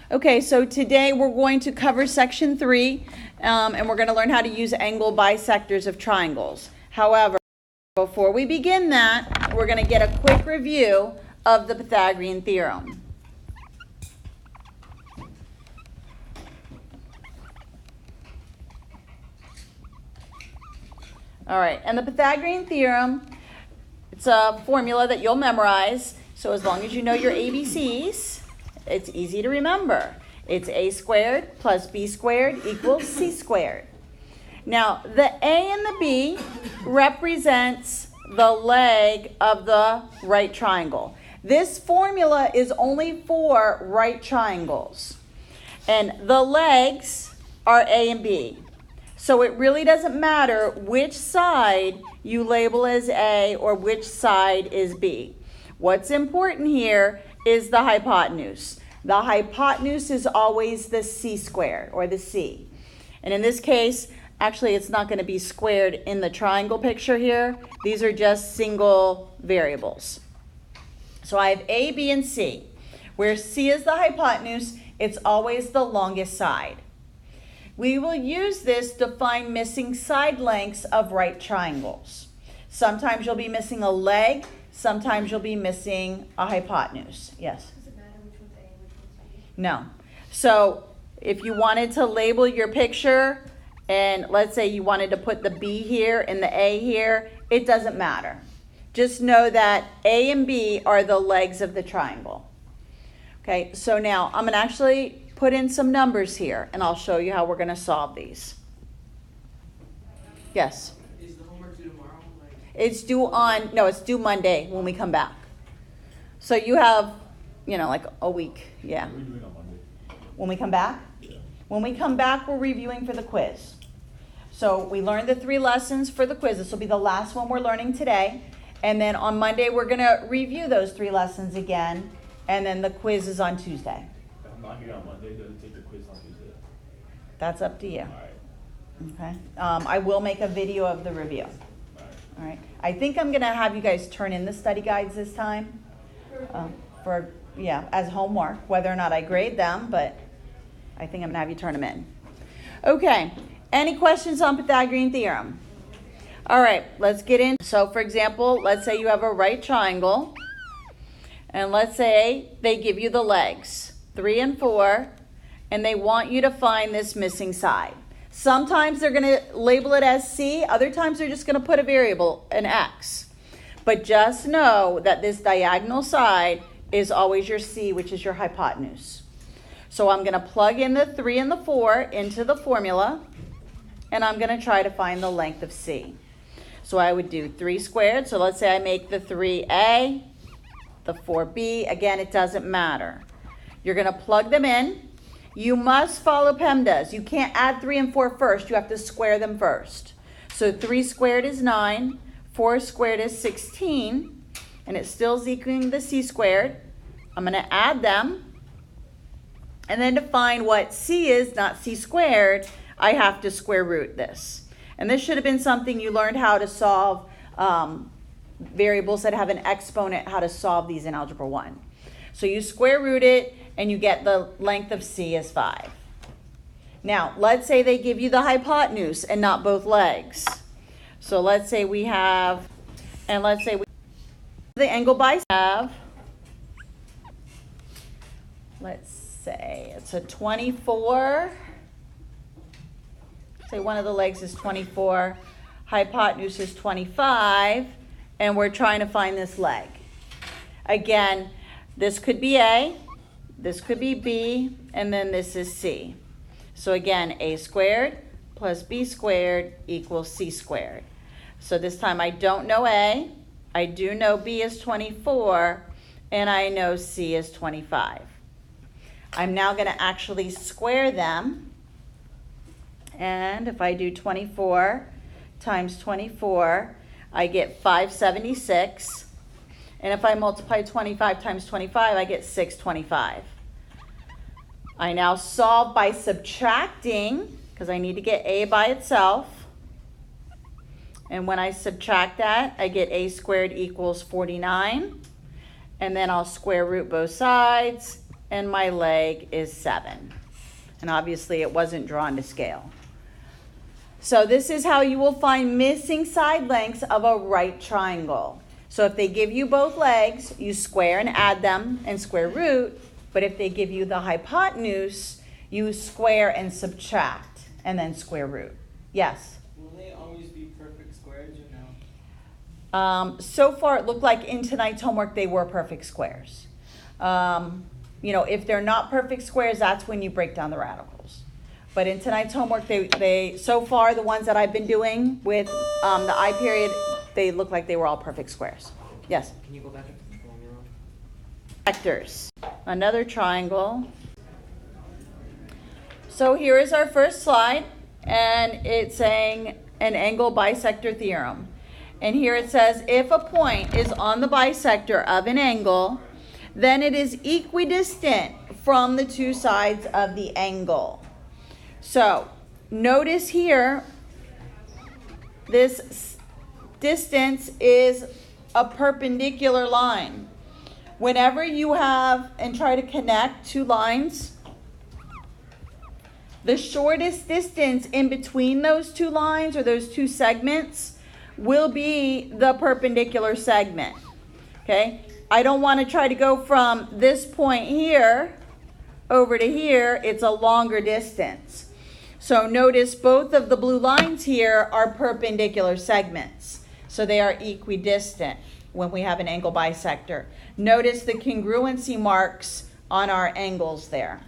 Okay, so today we're going to cover section 3, and we're going to learn how to use angle bisectors of triangles. However, before we begin that, we're going to get a quick review of the Pythagorean theorem. All right, and the Pythagorean theorem, it's a formula that you'll memorize. So as long as you know your ABCs, it's easy to remember. It's a squared plus b squared equals c squared. Now, the a and the b represents the leg of the right triangle. This formula is only for right triangles. And the legs are a and b. So it really doesn't matter which side you label as a or which side is b. What's important here is the hypotenuse. The hypotenuse is always the c squared, or the c. And in this case, actually it's not going to be squared in the triangle picture here. These are just single variables. So I have a, b, and c. Where c is the hypotenuse, it's always the longest side. We will use this to find missing side lengths of right triangles. Sometimes you'll be missing a leg, sometimes you'll be missing a hypotenuse. Yes? Does it matter which one's A and which one's B? No. So if you wanted to label your picture, and let's say you wanted to put the B here and the A here, it doesn't matter. Just know that A and B are the legs of the triangle. Okay, so now I'm going to actually put in some numbers here, and I'll show you how we're going to solve these. Yes? Is the homework due tomorrow? It's due Monday when we come back. So you have, like a week. Yeah. What are we doing on Monday? When we come back? Yeah. When we come back, we're reviewing for the quiz. So we learned the 3 lessons for the quiz. This will be the last one we're learning today. And then on Monday, we're going to review those 3 lessons again. And then the quiz is on Tuesday. If I'm not here on Monday, does it take the quiz on Tuesday? That's up to you. All right. Okay. I will make a video of the review. All right. I think I'm going to have you guys turn in the study guides this time as homework, whether or not I grade them, but I think I'm going to have you turn them in. Okay. Any questions on Pythagorean theorem? All right. Let's get in. So, for example, let's say you have a right triangle, and let's say they give you the legs, 3 and 4, and they want you to find this missing side. Sometimes they're going to label it as C. Other times they're just going to put a variable, an X. But just know that this diagonal side is always your C, which is your hypotenuse. So I'm going to plug in the 3 and the 4 into the formula, and I'm going to try to find the length of C. So I would do 3 squared. So let's say I make the 3A, the 4B. Again, it doesn't matter. You're going to plug them in. You must follow PEMDAS. You can't add 3 and 4 first. You have to square them first. So 3 squared is 9. 4 squared is 16. And it still is equaling the C squared. I'm going to add them. And then to find what C is, not C squared, I have to square root this. And this should have been something you learned how to solve variables that have an exponent, how to solve these in Algebra 1. So you square root it, and you get the length of C as 5. Now, let's say they give you the hypotenuse and not both legs. So let's say we have, and let's say the angle bisector, let's say it's a 24. Say one of the legs is 24, hypotenuse is 25, and we're trying to find this leg. Again, this could be A, this could be B, and then this is C. So again, A squared plus B squared equals C squared. So this time I don't know A, I do know B is 24, and I know C is 25. I'm now going to actually square them. And if I do 24 times 24, I get 576. And if I multiply 25 times 25, I get 625. I now solve by subtracting, because I need to get A by itself. And when I subtract that, I get A squared equals 49. And then I'll square root both sides, and my leg is 7. And obviously it wasn't drawn to scale. So this is how you will find missing side lengths of a right triangle. So if they give you both legs, you square and add them and square root. But if they give you the hypotenuse, you square and subtract and then square root. Yes? Will they always be perfect squares or no? So far it looked like in tonight's homework they were perfect squares. If they're not perfect squares, that's when you break down the radicals. But in tonight's homework, they so far the ones that I've been doing with the I period, they look like they were all perfect squares. Yes? Can you go back into the formula? Vectors. Another triangle. So here is our first slide, and it's saying an angle bisector theorem. And here it says, if a point is on the bisector of an angle, then it is equidistant from the two sides of the angle. So notice here, this distance is a perpendicular line. Whenever you have and try to connect two lines, the shortest distance in between those two lines or those two segments will be the perpendicular segment. Okay? I don't want to try to go from this point here over to here. It's a longer distance. So notice both of the blue lines here are perpendicular segments. So they are equidistant when we have an angle bisector. Notice the congruency marks on our angles there.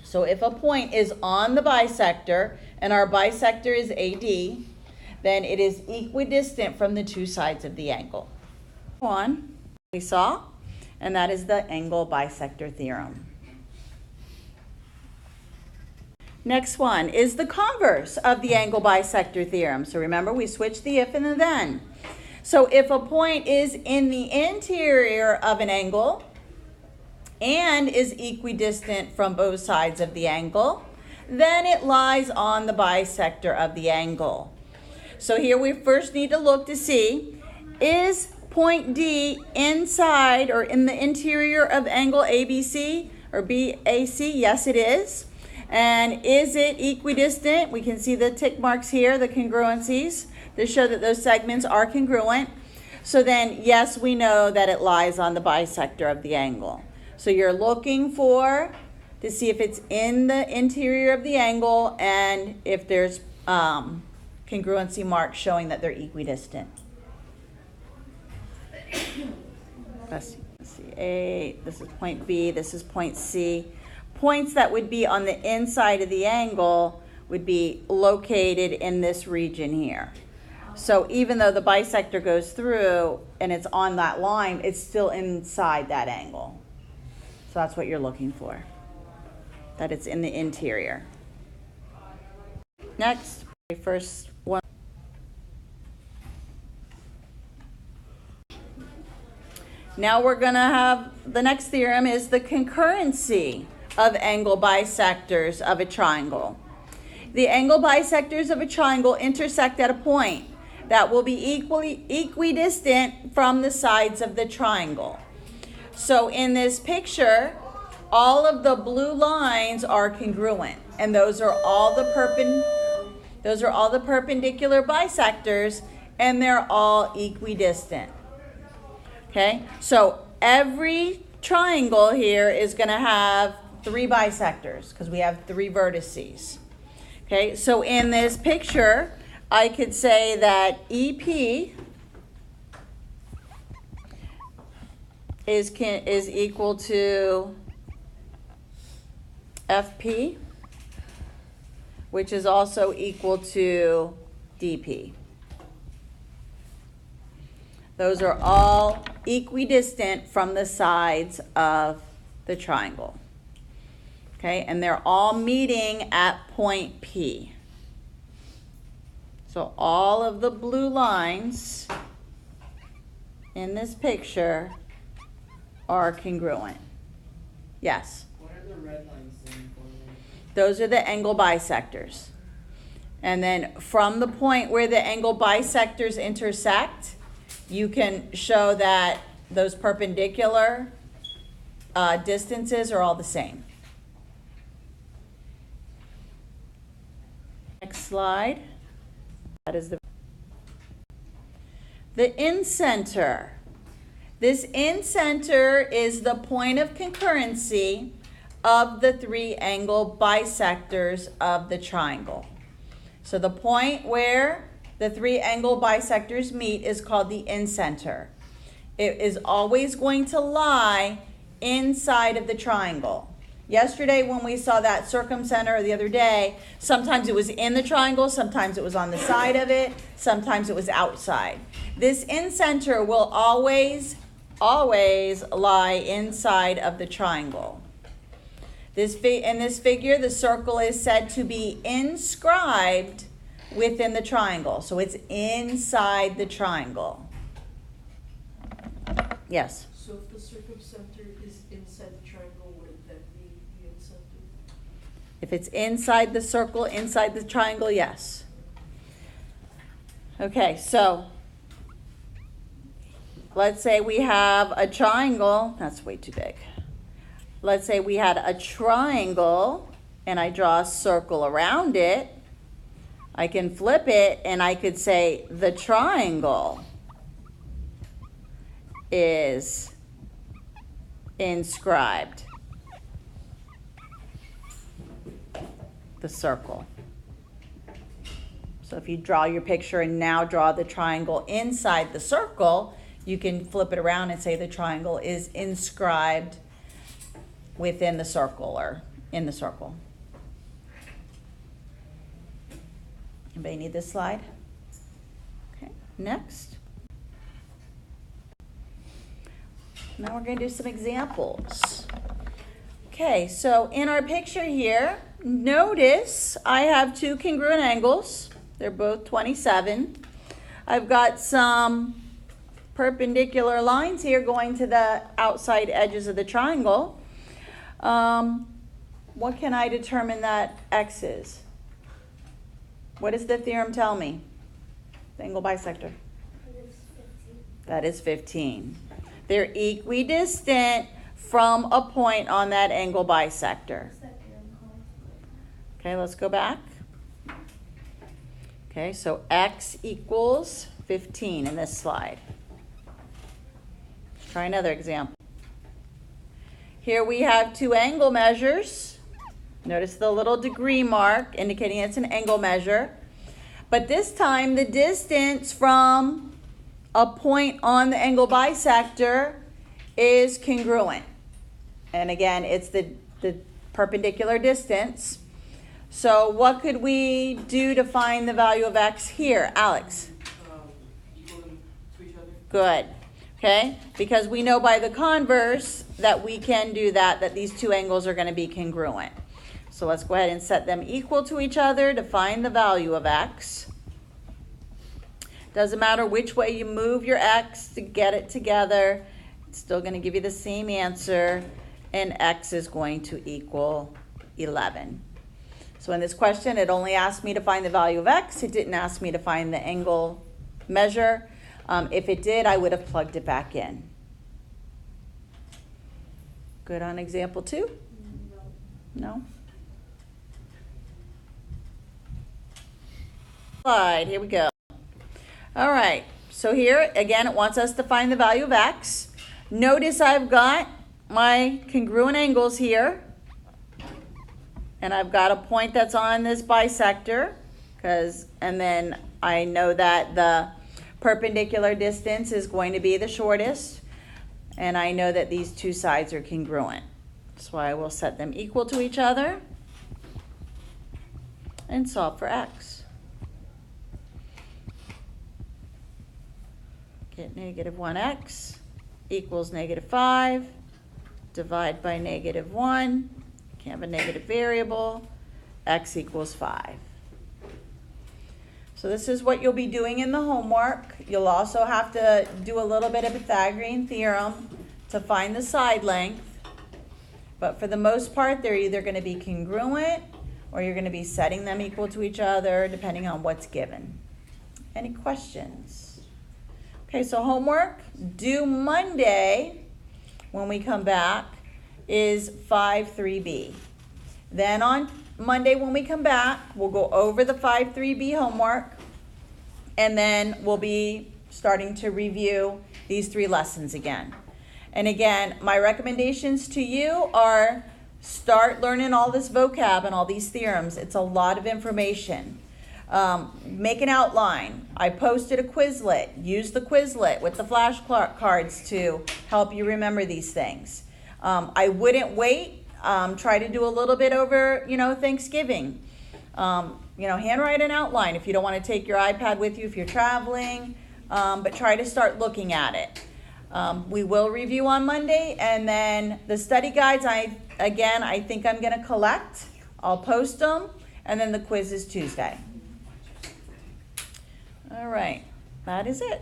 So if a point is on the bisector and our bisector is AD, then it is equidistant from the two sides of the angle. One we saw, and that is the angle bisector theorem. Next one is the converse of the angle bisector theorem. So remember, we switched the if and the then. So if a point is in the interior of an angle and is equidistant from both sides of the angle, then it lies on the bisector of the angle. So here we first need to look to see, is point D inside or in the interior of angle ABC or BAC? Yes, it is. And is it equidistant? We can see the tick marks here, the congruencies, to show that those segments are congruent. So then, yes, we know that it lies on the bisector of the angle. So you're looking for to see if it's in the interior of the angle and if there's congruency marks showing that they're equidistant. Let's see, A, this is point B, this is point C. Points that would be on the inside of the angle would be located in this region here. So even though the bisector goes through and it's on that line, it's still inside that angle. So that's what you're looking for, that it's in the interior. Next, first one. Now we're going to have, the next theorem is the concurrency of angle bisectors of a triangle. The angle bisectors of a triangle intersect at a point that will be equidistant from the sides of the triangle. So in this picture, all of the blue lines are congruent, and those are all the perpendicular bisectors, and they're all equidistant. Okay, so every triangle here is going to have 3 bisectors because we have 3 vertices. Okay, so in this picture, I could say that EP is equal to FP, which is also equal to DP. Those are all equidistant from the sides of the triangle. Okay, and they're all meeting at point P. So all of the blue lines in this picture are congruent. Yes? What are the red lines saying for me? Those are the angle bisectors. And then from the point where the angle bisectors intersect, you can show that those perpendicular distances are all the same. Next slide. That is the incenter. This incenter is the point of concurrency of the three angle bisectors of the triangle. So the point where the three angle bisectors meet is called the incenter. It is always going to lie inside of the triangle. Yesterday when we saw that circumcenter, or the other day, sometimes it was in the triangle, sometimes it was on the side of it, sometimes it was outside. This incenter will always lie inside of the triangle. In this figure, the circle is said to be inscribed within the triangle. So it's inside the triangle. Yes? So if the circumcenter is inside the triangle, would that be the incenter? If it's inside the circle, inside the triangle, yes. Okay, so let's say we have a triangle. That's way too big. Let's say we had a triangle and I draw a circle around it. I can flip it and I could say the triangle is inscribed the circle. So if you draw your picture and now draw the triangle inside the circle, you can flip it around and say the triangle is inscribed within the circle or in the circle. Anybody need this slide? Okay, next. Now we're going to do some examples. Okay, so in our picture here, notice I have two congruent angles. They're both 27. I've got some perpendicular lines here going to the outside edges of the triangle. What can I determine that x is? What does the theorem tell me? The angle bisector. That is 15. They're equidistant from a point on that angle bisector. Okay, let's go back. Okay, so x equals 15 in this slide. Let's try another example. Here we have two angle measures. Notice the little degree mark indicating it's an angle measure. But this time the distance from a point on the angle bisector is congruent. And again, it's the perpendicular distance. So what could we do to find the value of x here, Alex? Equal them to each other. Good. Okay, because we know by the converse that we can do that these two angles are going to be congruent. So let's go ahead and set them equal to each other to find the value of x. Doesn't matter which way you move your x to get it together, it's still going to give you the same answer, and x is going to equal 11. So in this question, it only asked me to find the value of x. It didn't ask me to find the angle measure. If it did, I would have plugged it back in. Good on example 2? No? Slide, here we go. All right, so here, again, it wants us to find the value of x. Notice I've got my congruent angles here. And I've got a point that's on this bisector, and then I know that the perpendicular distance is going to be the shortest, and I know that these two sides are congruent. So I will set them equal to each other and solve for x. Get negative 1x equals negative 5, divide by negative 1. Can't have a negative variable, x equals 5. So this is what you'll be doing in the homework. You'll also have to do a little bit of Pythagorean theorem to find the side length. But for the most part, they're either going to be congruent or you're going to be setting them equal to each other depending on what's given. Any questions? Okay, so homework due Monday when we come back. is 5.3b. Then on Monday when we come back, we'll go over the 5.3b homework, and then we'll be starting to review these 3 lessons again. And again, my recommendations to you are start learning all this vocab and all these theorems. It's a lot of information. Make an outline. I posted a Quizlet. Use the Quizlet with the flashcards to help you remember these things. I wouldn't wait. Try to do a little bit over, Thanksgiving. Handwrite an outline if you don't want to take your iPad with you if you're traveling, but try to start looking at it. We will review on Monday, and then the study guides, I think I'm going to collect. I'll post them, and then the quiz is Tuesday. All right, that is it.